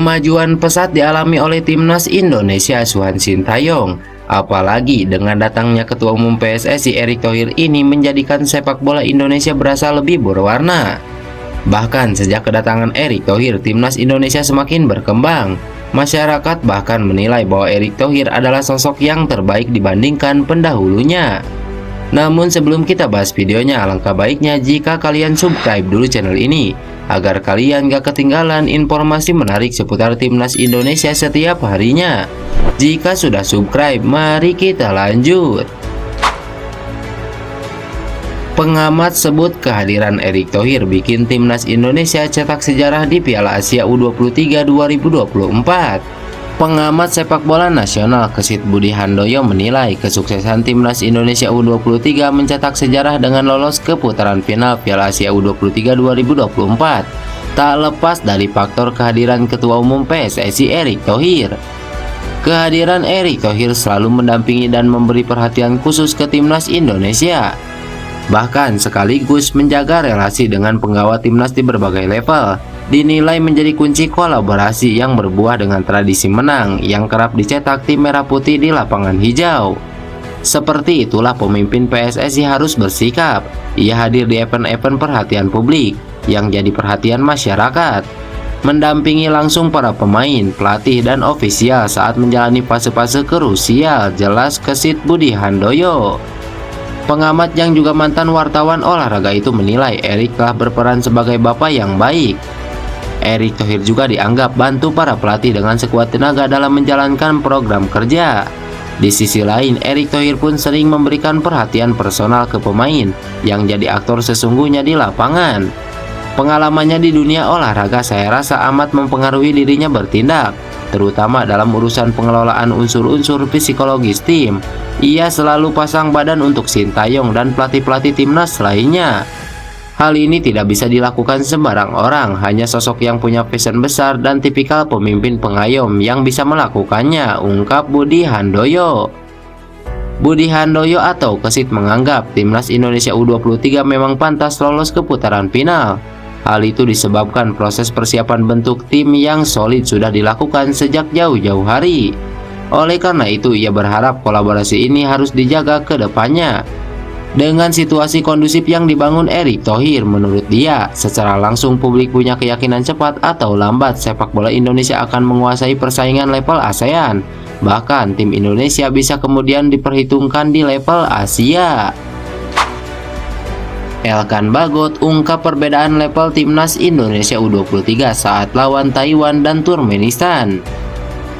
Kemajuan pesat dialami oleh timnas Indonesia Suhan Sintayong. Apalagi dengan datangnya Ketua Umum PSSI Erick Thohir ini menjadikan sepak bola Indonesia berasa lebih berwarna. Bahkan sejak kedatangan Erick Thohir, timnas Indonesia semakin berkembang. Masyarakat bahkan menilai bahwa Erick Thohir adalah sosok yang terbaik dibandingkan pendahulunya. Namun sebelum kita bahas videonya, alangkah baiknya jika kalian subscribe dulu channel ini agar kalian gak ketinggalan informasi menarik seputar timnas Indonesia setiap harinya. Jika sudah subscribe, mari kita lanjut. Pengamat sebut kehadiran Erick Thohir bikin timnas Indonesia cetak sejarah di Piala Asia U23 2024. Pengamat sepak bola nasional Kesit Budi Handoyo menilai kesuksesan timnas Indonesia U23 mencetak sejarah dengan lolos ke putaran final Piala Asia U23 2024 tak lepas dari faktor kehadiran Ketua Umum PSSI Erick Thohir. Kehadiran Erick Thohir selalu mendampingi dan memberi perhatian khusus ke timnas Indonesia, bahkan sekaligus menjaga relasi dengan penggawa timnas di berbagai level. Dinilai menjadi kunci kolaborasi yang berbuah dengan tradisi menang yang kerap dicetak tim merah putih di lapangan hijau. Seperti itulah pemimpin PSSI harus bersikap. Ia hadir di event-event perhatian publik yang jadi perhatian masyarakat, mendampingi langsung para pemain, pelatih, dan ofisial saat menjalani fase-fase krusial, jelas Kesit Budi Handoyo. Pengamat yang juga mantan wartawan olahraga itu menilai Erick telah berperan sebagai bapak yang baik. Erick Thohir juga dianggap bantu para pelatih dengan sekuat tenaga dalam menjalankan program kerja. Di sisi lain, Erick Thohir pun sering memberikan perhatian personal ke pemain yang jadi aktor sesungguhnya di lapangan. Pengalamannya di dunia olahraga saya rasa amat mempengaruhi dirinya bertindak, terutama dalam urusan pengelolaan unsur-unsur psikologis tim. Ia selalu pasang badan untuk Sintayong dan pelatih-pelatih timnas lainnya. Hal ini tidak bisa dilakukan sembarang orang, hanya sosok yang punya vision besar dan tipikal pemimpin pengayom yang bisa melakukannya, ungkap Budi Handoyo. Budi Handoyo atau Kesit menganggap timnas Indonesia U23 memang pantas lolos ke putaran final. Hal itu disebabkan proses persiapan bentuk tim yang solid sudah dilakukan sejak jauh-jauh hari. Oleh karena itu, ia berharap kolaborasi ini harus dijaga ke depannya. Dengan situasi kondusif yang dibangun Erick Thohir, menurut dia, secara langsung publik punya keyakinan cepat atau lambat sepak bola Indonesia akan menguasai persaingan level ASEAN. Bahkan tim Indonesia bisa kemudian diperhitungkan di level Asia. Elkan Bagot ungkap perbedaan level timnas Indonesia U23 saat lawan Taiwan dan Turkmenistan.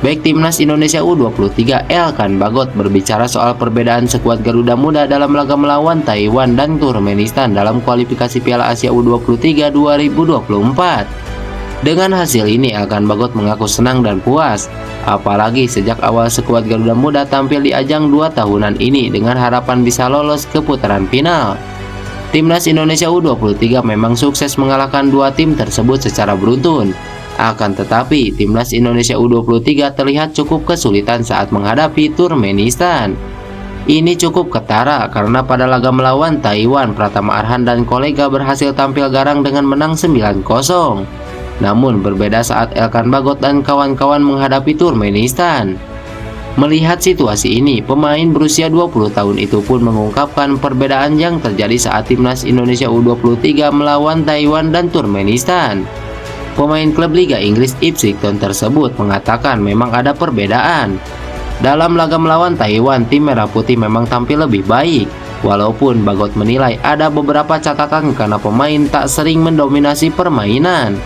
Baik timnas Indonesia U23 Elkan Bagot berbicara soal perbedaan skuad Garuda Muda dalam laga melawan Taiwan dan Turkmenistan dalam kualifikasi Piala Asia U23 2024. Dengan hasil ini, Elkan Bagot mengaku senang dan puas, apalagi sejak awal skuad Garuda Muda tampil di ajang 2 tahunan ini dengan harapan bisa lolos ke putaran final. Timnas Indonesia U23 memang sukses mengalahkan 2 tim tersebut secara beruntun. Akan tetapi, timnas Indonesia U23 terlihat cukup kesulitan saat menghadapi Turkmenistan. Ini cukup ketara karena pada laga melawan Taiwan, Pratama Arhan dan kolega berhasil tampil garang dengan menang 9-0. Namun berbeda saat Elkan Bagot dan kawan-kawan menghadapi Turkmenistan. Melihat situasi ini, pemain berusia 20 tahun itu pun mengungkapkan perbedaan yang terjadi saat timnas Indonesia U23 melawan Taiwan dan Turkmenistan. Pemain klub Liga Inggris Ipswich Town tersebut mengatakan memang ada perbedaan. Dalam laga melawan Taiwan, tim merah putih memang tampil lebih baik. Walaupun Bagot menilai ada beberapa catatan karena pemain tak sering mendominasi permainan.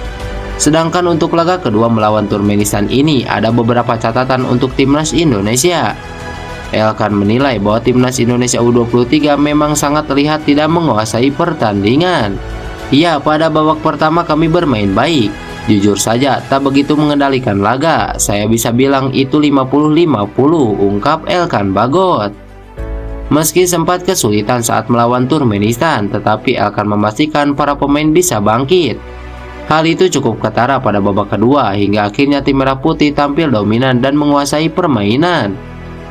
Sedangkan untuk laga kedua melawan Turkmenistan ini ada beberapa catatan untuk timnas Indonesia. Elkan menilai bahwa timnas Indonesia U23 memang sangat terlihat tidak menguasai pertandingan. Ya, pada babak pertama kami bermain baik. Jujur saja, tak begitu mengendalikan laga. Saya bisa bilang itu 50-50, ungkap Elkan Bagot. Meski sempat kesulitan saat melawan Turkmenistan, tetapi Elkan memastikan para pemain bisa bangkit. Hal itu cukup ketara pada babak kedua, hingga akhirnya tim merah putih tampil dominan dan menguasai permainan.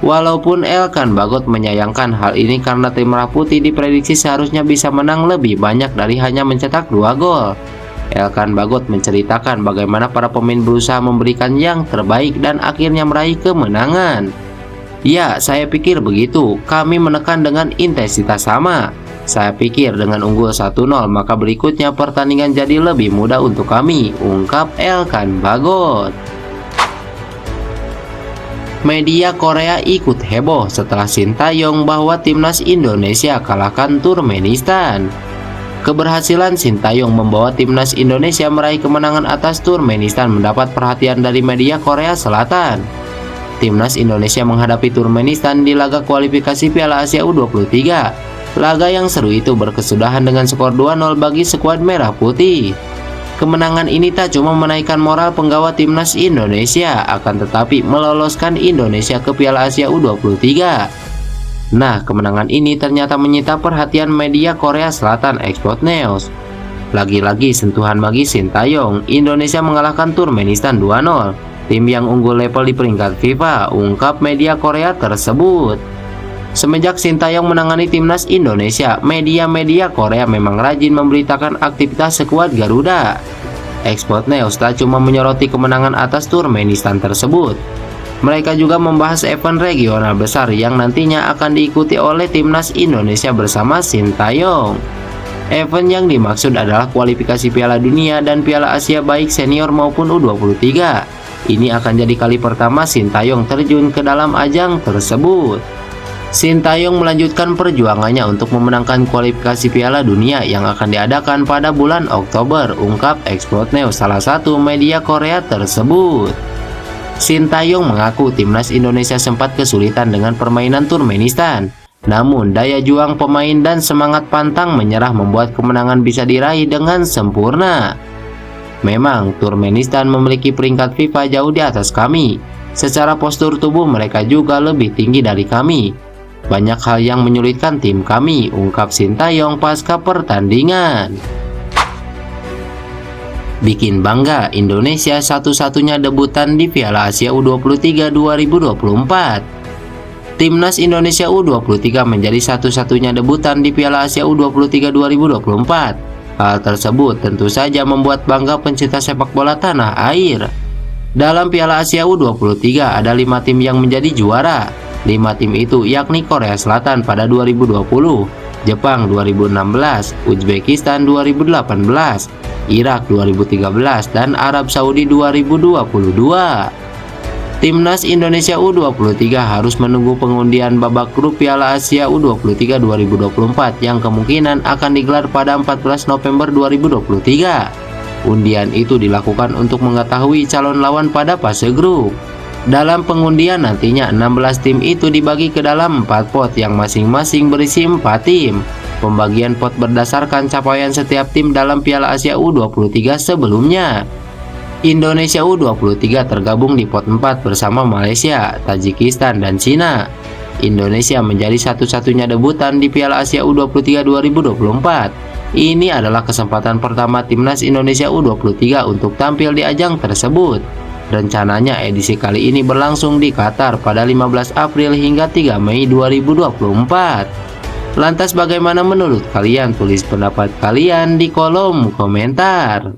Walaupun Elkan Bagot menyayangkan hal ini karena tim merah putih diprediksi seharusnya bisa menang lebih banyak dari hanya mencetak 2 gol. Elkan Bagot menceritakan bagaimana para pemain berusaha memberikan yang terbaik dan akhirnya meraih kemenangan. Ya, saya pikir begitu. Kami menekan dengan intensitas sama. Saya pikir dengan unggul 1-0 maka berikutnya pertandingan jadi lebih mudah untuk kami, ungkap Elkan Bagot. Media Korea ikut heboh setelah Sintayong bahwa timnas Indonesia kalahkan Turkmenistan. Keberhasilan Sintayong membawa timnas Indonesia meraih kemenangan atas Turkmenistan mendapat perhatian dari media Korea Selatan. Timnas Indonesia menghadapi Turkmenistan di laga kualifikasi Piala Asia U23. Laga yang seru itu berkesudahan dengan skor 2-0 bagi skuad Merah Putih. Kemenangan ini tak cuma menaikkan moral penggawa timnas Indonesia, akan tetapi meloloskan Indonesia ke Piala Asia U23. Nah, kemenangan ini ternyata menyita perhatian media Korea Selatan Export News. Lagi-lagi sentuhan magis Sintayong, Indonesia mengalahkan Turkmenistan 2-0, tim yang unggul level di peringkat FIFA, ungkap media Korea tersebut. Semenjak Sintayong menangani timnas Indonesia, media-media Korea memang rajin memberitakan aktivitas skuad Garuda. Export News tak cuma menyoroti kemenangan atas Turkmenistan tersebut. Mereka juga membahas event regional besar yang nantinya akan diikuti oleh timnas Indonesia bersama Sintayong. Event yang dimaksud adalah kualifikasi Piala Dunia dan Piala Asia baik senior maupun U23. Ini akan jadi kali pertama Sintayong terjun ke dalam ajang tersebut. Sintayong melanjutkan perjuangannya untuk memenangkan kualifikasi Piala Dunia yang akan diadakan pada bulan Oktober, ungkap Export News, salah satu media Korea tersebut. Sintayong mengaku timnas Indonesia sempat kesulitan dengan permainan Turkmenistan. Namun daya juang pemain dan semangat pantang menyerah membuat kemenangan bisa diraih dengan sempurna. Memang Turkmenistan memiliki peringkat FIFA jauh di atas kami. Secara postur tubuh mereka juga lebih tinggi dari kami. Banyak hal yang menyulitkan tim kami, ungkap Sintayong pasca pertandingan. Bikin bangga, Indonesia satu-satunya debutan di Piala Asia U23 2024. Timnas Indonesia U23 menjadi satu-satunya debutan di Piala Asia U23 2024. Hal tersebut tentu saja membuat bangga pencinta sepak bola tanah air. Dalam Piala Asia U23 ada 5 tim yang menjadi juara. 5 tim itu yakni Korea Selatan pada 2020, Jepang 2016, Uzbekistan 2018, Irak 2013, dan Arab Saudi 2022. Timnas Indonesia U23 harus menunggu pengundian babak grup Piala Asia U23 2024 yang kemungkinan akan digelar pada 14 November 2023. Undian itu dilakukan untuk mengetahui calon lawan pada fase grup. Dalam pengundian nantinya 16 tim itu dibagi ke dalam 4 pot yang masing-masing berisi 4 tim. Pembagian pot berdasarkan capaian setiap tim dalam Piala Asia U23 sebelumnya. Indonesia U23 tergabung di pot 4 bersama Malaysia, Tajikistan, dan Cina. Indonesia menjadi satu-satunya debutan di Piala Asia U23 2024. Ini adalah kesempatan pertama timnas Indonesia U23 untuk tampil di ajang tersebut. Rencananya edisi kali ini berlangsung di Qatar pada 15 April hingga 3 Mei 2024. Lantas bagaimana menurut kalian? Tulis pendapat kalian di kolom komentar.